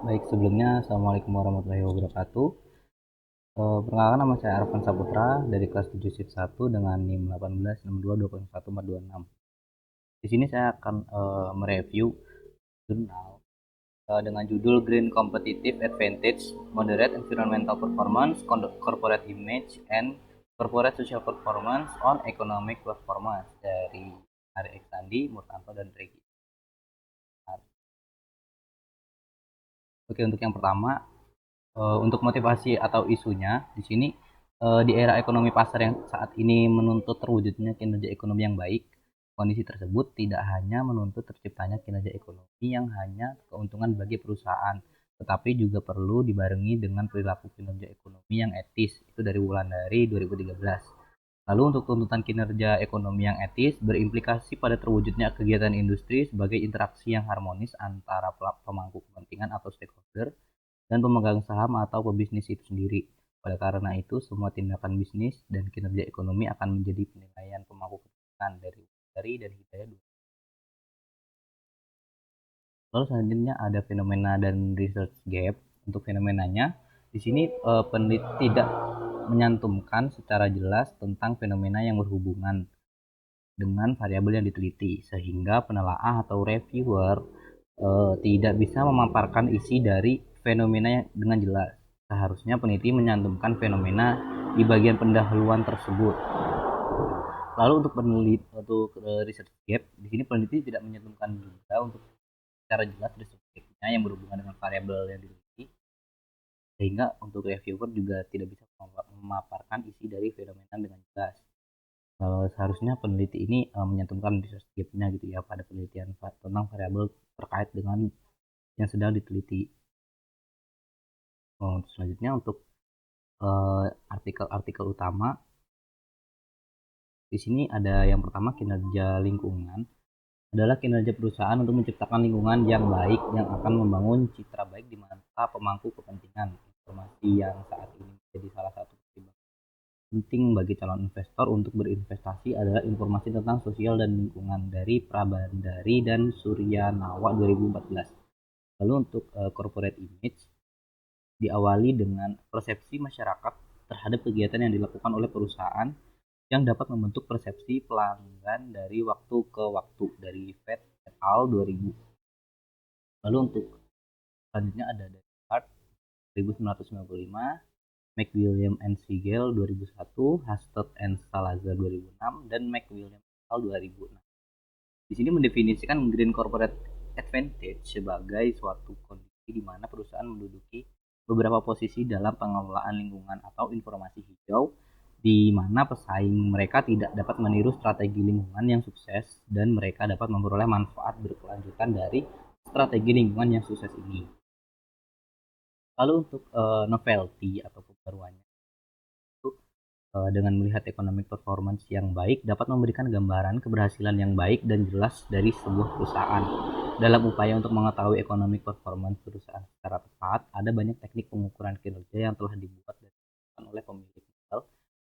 Baik, sebelumnya Assalamualaikum warahmatullahi wabarakatuh. Perkenalkan, nama saya Arfan Saputra dari kelas 7 SIP 1 dengan NIM 1862201426. Di sini saya akan mereview jurnal dengan judul Green Competitive Advantage, Moderate Environmental Performance, Corporate Image, and Corporate Social Performance on Economic Performance dari Ari Eksandi, Murtanto, dan Regi. Oke, untuk yang pertama, untuk motivasi atau isunya di sini, di era ekonomi pasar yang saat ini menuntut terwujudnya kinerja ekonomi yang baik, kondisi tersebut tidak hanya menuntut terciptanya kinerja ekonomi yang hanya keuntungan bagi perusahaan, tetapi juga perlu dibarengi dengan perilaku kinerja ekonomi yang etis. Itu dari Wulandari 2013. Lalu untuk tuntutan kinerja ekonomi yang etis berimplikasi pada terwujudnya kegiatan industri sebagai interaksi yang harmonis antara pemangku kepentingan atau stakeholder dan pemegang saham atau pebisnis itu sendiri. Oleh karena itu, semua tindakan bisnis dan kinerja ekonomi akan menjadi penilaian pemangku kepentingan dari dan Hidayah. Lalu selanjutnya ada fenomena dan research gap. Untuk fenomenanya, di sini peneliti tidak menyantumkan secara jelas tentang fenomena yang berhubungan dengan variabel yang diteliti, sehingga penelaah atau reviewer tidak bisa memaparkan isi dari fenomena dengan jelas. Seharusnya peneliti menyantumkan fenomena di bagian pendahuluan tersebut. Lalu untuk peneliti untuk research gap, di sini peneliti tidak menyantumkan juga untuk secara jelas research gap-nya yang berhubungan dengan variabel yang diteliti, sehingga untuk reviewer juga tidak bisa memaparkan isi dari fenomena dengan jelas. Seharusnya peneliti ini menyantumkan research gap-nya gitu ya pada penelitian tentang variabel terkait dengan yang sedang diteliti. Selanjutnya untuk artikel-artikel utama, di sini ada yang pertama, kinerja lingkungan adalah kinerja perusahaan untuk menciptakan lingkungan yang baik yang akan membangun citra baik di mata pemangku kepentingan. Informasi yang saat ini menjadi salah satu pertimbangan penting bagi calon investor untuk berinvestasi adalah informasi tentang sosial dan lingkungan dari Prabandari dan Suryanawa 2014. Lalu untuk corporate image, diawali dengan persepsi masyarakat terhadap kegiatan yang dilakukan oleh perusahaan yang dapat membentuk persepsi pelanggan dari waktu ke waktu, dari Fed et al. 2000. Lalu untuk selanjutnya ada dari Hart 1995, McWilliam and Siegel 2001, Hastert and Salazar 2006, dan McWilliam et al. 2006. Di sini mendefinisikan green corporate advantage sebagai suatu kondisi di mana perusahaan menduduki beberapa posisi dalam pengelolaan lingkungan atau informasi hijau, di mana pesaing mereka tidak dapat meniru strategi lingkungan yang sukses dan mereka dapat memperoleh manfaat berkelanjutan dari strategi lingkungan yang sukses ini. Lalu untuk novelty atau pembaruannya, dengan melihat economic performance yang baik dapat memberikan gambaran keberhasilan yang baik dan jelas dari sebuah perusahaan. Dalam upaya untuk mengetahui economic performance perusahaan secara tepat, ada banyak teknik pengukuran kinerja yang telah dibuat dan dilakukan oleh pemilik modal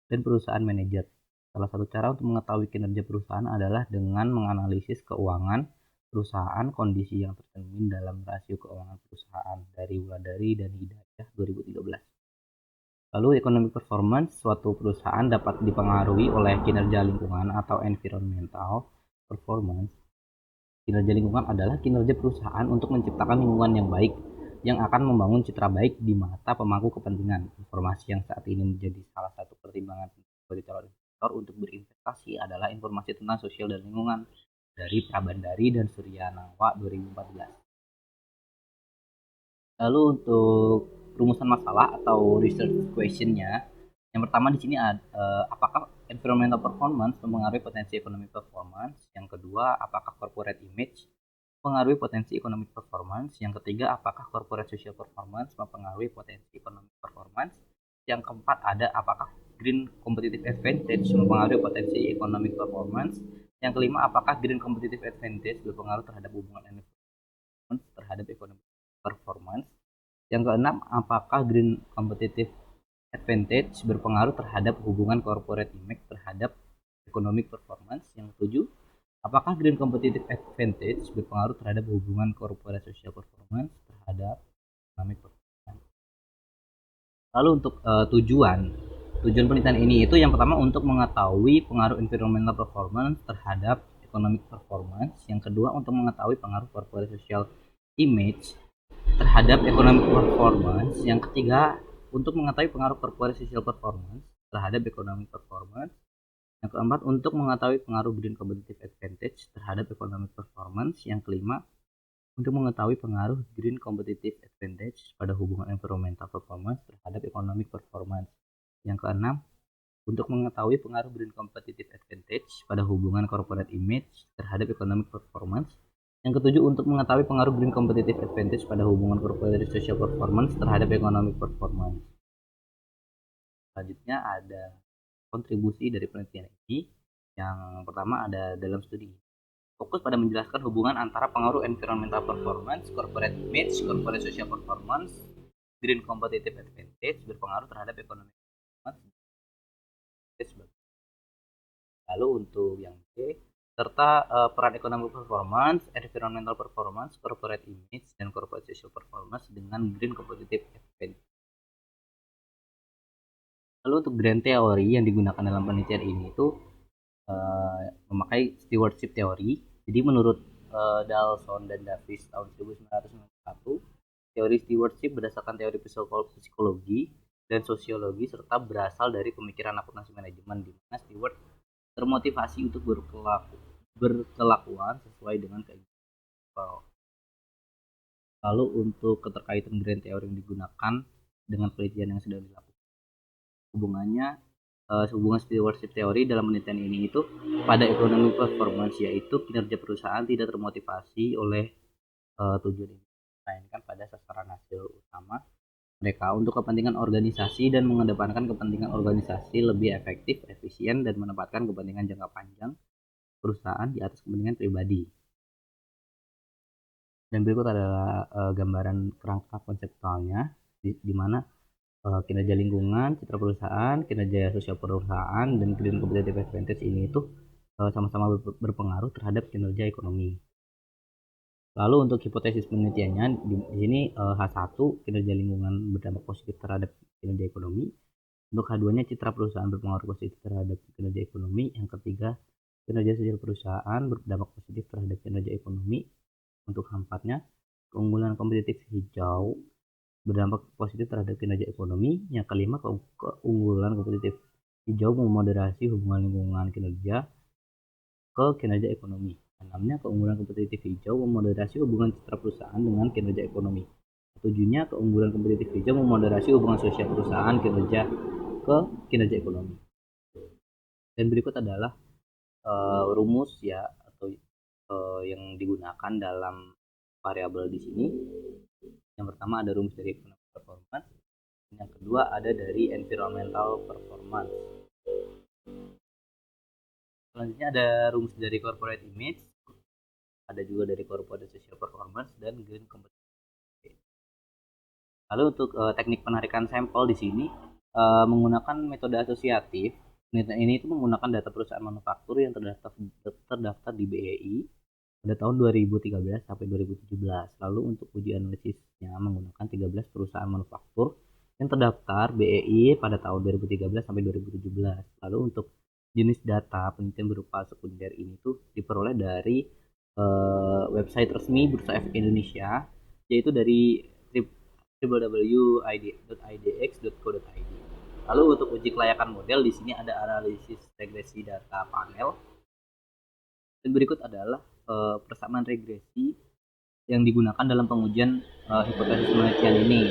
dan perusahaan manajer. Salah satu cara untuk mengetahui kinerja perusahaan adalah dengan menganalisis keuangan perusahaan, kondisi yang tercermin dalam rasio keuangan perusahaan dari Wulandari dan Hidayah 2013. Lalu economic performance suatu perusahaan dapat dipengaruhi oleh kinerja lingkungan atau environmental performance. Kinerja lingkungan adalah kinerja perusahaan untuk menciptakan lingkungan yang baik yang akan membangun citra baik di mata pemangku kepentingan. Informasi yang saat ini menjadi salah satu pertimbangan bagi calon investor untuk berinvestasi adalah informasi tentang sosial dan lingkungan dari Prabandari dan Suryanawa 2014. Lalu untuk rumusan masalah atau research question-nya, yang pertama di sini ada apakah environmental performance mempengaruhi potensi economic performance? Yang kedua, apakah corporate image mempengaruhi potensi economic performance? Yang ketiga, apakah corporate social performance mempengaruhi potensi economic performance? Yang keempat ada apakah green competitive advantage mempengaruhi potensi economic performance? Yang kelima, apakah green competitive advantage berpengaruh terhadap hubungan environment terhadap economic performance? Yang keenam, apakah green competitive advantage berpengaruh terhadap hubungan corporate image terhadap economic performance? Yang ketujuh, apakah green competitive advantage berpengaruh terhadap hubungan corporate social performance terhadap Lalu untuk tujuan penelitian ini itu yang pertama untuk mengetahui pengaruh environmental performance terhadap economic performance, yang kedua untuk mengetahui pengaruh corporate social image terhadap economic performance, yang ketiga untuk mengetahui pengaruh corporate social performance terhadap economic performance, yang keempat untuk mengetahui pengaruh green competitive advantage terhadap economic performance, yang kelima untuk mengetahui pengaruh green competitive advantage pada hubungan environmental performance terhadap economic performance, yang keenam untuk mengetahui pengaruh green competitive advantage pada hubungan corporate image terhadap economic performance, yang ketujuh untuk mengetahui pengaruh green competitive advantage pada hubungan corporate social performance terhadap economic performance. Selanjutnya ada kontribusi dari penelitian ini. Yang pertama ada dalam studi fokus pada menjelaskan hubungan antara pengaruh environmental performance, corporate image, corporate social performance, green competitive advantage berpengaruh terhadap ekonomi performance. Lalu untuk yang B, serta peran ekonomi performance, environmental performance, corporate image, dan corporate social performance dengan green competitive advantage. Lalu untuk grand theory yang digunakan dalam penelitian ini itu memakai stewardship theory. Jadi menurut Dawson dan Davis tahun 1991, teori stewardship berdasarkan teori psikologi dan sosiologi serta berasal dari pemikiran akuntansi manajemen, di mana steward termotivasi untuk berkelakuan sesuai dengan keinginan. Lalu untuk keterkaitan grand theory yang digunakan dengan penelitian yang sudah dilakukan, hubungannya hubungan stewardship theory dalam penelitian ini itu pada ekonomi performance, yaitu kinerja perusahaan tidak termotivasi oleh tujuan ini, melainkan pada sasaran hasil utama mereka untuk kepentingan organisasi dan mengedepankan kepentingan organisasi lebih efektif, efisien, dan menempatkan kepentingan jangka panjang perusahaan di atas kepentingan pribadi. Dan berikut adalah gambaran kerangka konseptualnya, di mana kinerja lingkungan, citra perusahaan, kinerja sosial perusahaan, dan green competitive advantage ini itu sama-sama berpengaruh terhadap kinerja ekonomi. Lalu untuk hipotesis penelitiannya di sini H1 kinerja lingkungan berdampak positif terhadap kinerja ekonomi. Untuk H2-nya citra perusahaan berpengaruh positif terhadap kinerja ekonomi. Yang ketiga kinerja sosial perusahaan berdampak positif terhadap kinerja ekonomi. Untuk H4-nya keunggulan kompetitif hijau berdampak positif terhadap kinerja ekonomi. Yang kelima keunggulan kompetitif hijau memoderasi hubungan lingkungan kinerja ke kinerja ekonomi. Enamnya keunggulan kompetitif hijau memoderasi hubungan citra perusahaan dengan kinerja ekonomi. Ketujuhnya keunggulan kompetitif hijau memoderasi hubungan sosial perusahaan kinerja ke kinerja ekonomi. Dan berikut adalah rumus ya atau yang digunakan dalam variabel di sini. Yang pertama ada rumus dari economic performance, yang kedua ada dari environmental performance. Selanjutnya ada rumus dari corporate image, ada juga dari corporate social performance, dan green competitive. Lalu untuk teknik penarikan sampel di sini menggunakan metode asosiatif. Penelitian ini itu menggunakan data perusahaan manufaktur yang terdaftar di BEI pada tahun 2013 sampai 2017. Lalu untuk uji analisisnya menggunakan 13 perusahaan manufaktur yang terdaftar BEI pada tahun 2013 sampai 2017. Lalu untuk jenis data penelitian berupa sekunder ini tuh diperoleh dari website resmi Bursa Efek Indonesia, yaitu dari www.idx.co.id. Lalu untuk uji kelayakan model di sini ada analisis regresi data panel. Dan berikut adalah persamaan regresi yang digunakan dalam pengujian hipotesis penelitian ini.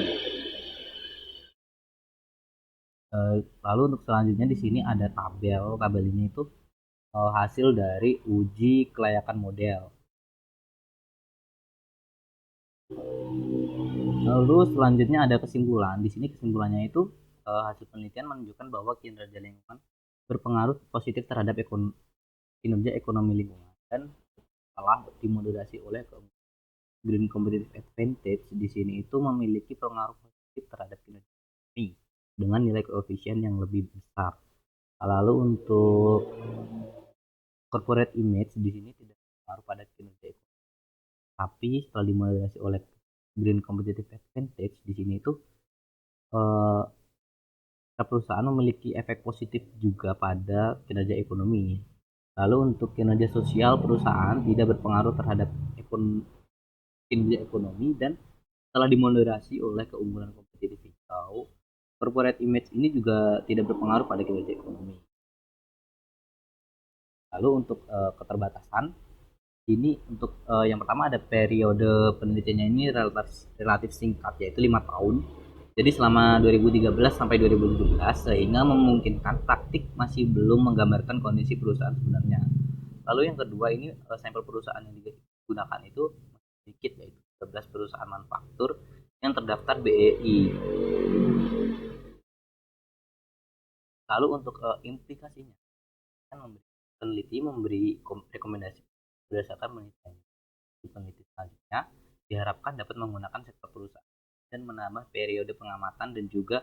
Lalu untuk selanjutnya di sini ada tabel. Tabel ini itu hasil dari uji kelayakan model. Lalu selanjutnya ada kesimpulan. Di sini kesimpulannya itu hasil penelitian menunjukkan bahwa kinerja lingkungan berpengaruh positif terhadap kinerja ekonomi lingkungan, dan telah dimoderasi oleh green competitive advantage di sini itu memiliki pengaruh positif terhadap kinerja ekonomi dengan nilai koefisien yang lebih besar. Lalu untuk corporate image di sini tidak berpengaruh pada kinerja ekonomi, tapi setelah dimoderasi oleh green competitive advantage di sini itu perusahaan memiliki efek positif juga pada kinerja ekonomi. Lalu untuk kinerja sosial perusahaan tidak berpengaruh terhadap kinerja ekonomi dan telah dimoderasi oleh keunggulan kompetitif atau corporate image ini juga tidak berpengaruh pada kinerja ekonomi. Lalu untuk keterbatasan ini untuk yang pertama ada periode penelitiannya ini relatif singkat yaitu 5 tahun. Jadi selama 2013 sampai 2017 sehingga memungkinkan praktik masih belum menggambarkan kondisi perusahaan sebenarnya. Lalu yang kedua ini sampel perusahaan yang digunakan itu sedikit yaitu 13 perusahaan manufaktur yang terdaftar BEI. Lalu untuk implikasinya kan peneliti memberi rekomendasi berdasarkan penelitian. Peneliti selanjutnya diharapkan dapat menggunakan sektor perusahaan dan menambah periode pengamatan dan juga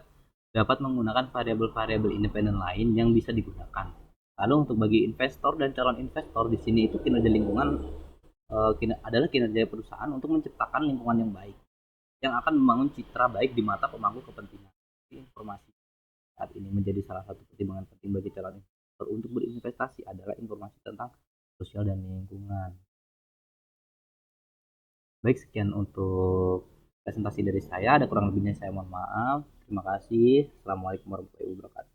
dapat menggunakan variabel-variabel independen lain yang bisa digunakan. Lalu untuk bagi investor dan calon investor di sini itu kinerja lingkungan adalah kinerja perusahaan untuk menciptakan lingkungan yang baik yang akan membangun citra baik di mata pemangku kepentingan. Informasi saat ini menjadi salah satu pertimbangan penting bagi calon investor untuk berinvestasi adalah informasi tentang sosial dan lingkungan. Baik, sekian untuk presentasi dari saya. Ada kurang lebihnya saya mohon maaf. Terima kasih. Assalamualaikum warahmatullahi wabarakatuh.